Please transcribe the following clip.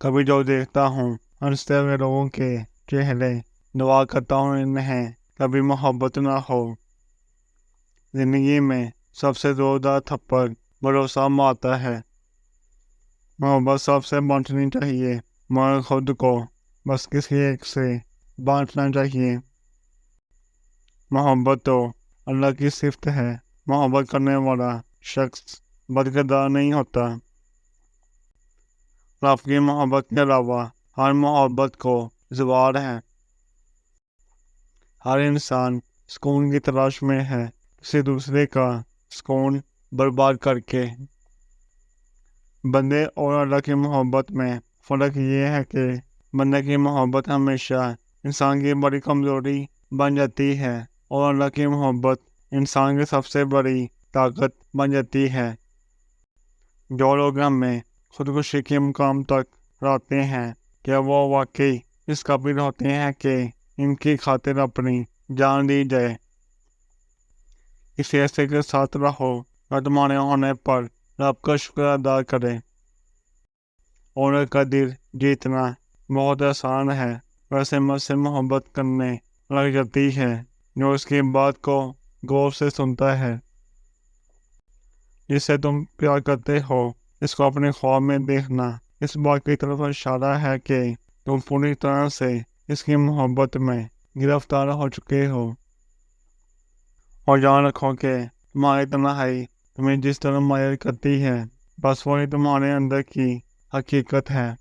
کبھی جو دیکھتا ہوں ہنستے ہوئے لوگوں کے چہرے، دعا کرتا ہوں انہیں کبھی محبت نہ ہو۔ زندگی میں سب سے زوردار تھپڑ بھروسہ مارتا ہے۔ محبت سب سے بانٹنی چاہیے، مگر خود کو بس کسی ایک سے بانٹنا چاہیے۔ محبت تو اللہ کی صفت ہے۔ محبت کرنے والا شخص بدکردار نہیں ہوتا۔ رب کی محبت کے علاوہ ہر محبت کو زوال ہے۔ ہر انسان سکون کی تلاش میں ہے، کسی دوسرے کا سکون برباد کر کے۔ بندے اور اللہ کی محبت میں فرق یہ ہے کہ بندے کی محبت ہمیشہ انسان کی بڑی کمزوری بن جاتی ہے، اور اللہ کی محبت انسان کی سب سے بڑی طاقت بن جاتی ہے۔ جو لوگ ہمیں خودکشی کے مقام تک لاتے ہیں، کیا وہ واقعی اس قابل ہوتے ہیں کہ ان کی خاطر اپنی جان دی جائے؟ اس ایسے کے ساتھ رہو جو تمہارے ہونے پر رب کا شکر ادا کرے۔ اور کا دل جیتنا بہت آسان ہے، ویسے مجھ سے محبت کرنے لگ جاتی ہے جو اس کی بات کو غور سے سنتا ہے۔ جسے تم پیار کرتے ہو اس کو اپنے خواب میں دیکھنا اس بات کی طرف اشارہ ہے کہ تم پوری طرح سے اس کی محبت میں گرفتار ہو چکے ہو۔ اور جان رکھو کہ تمہاری تنہائی تمہیں جس طرح مائل کرتی ہے، بس وہی تمہارے اندر کی حقیقت ہے۔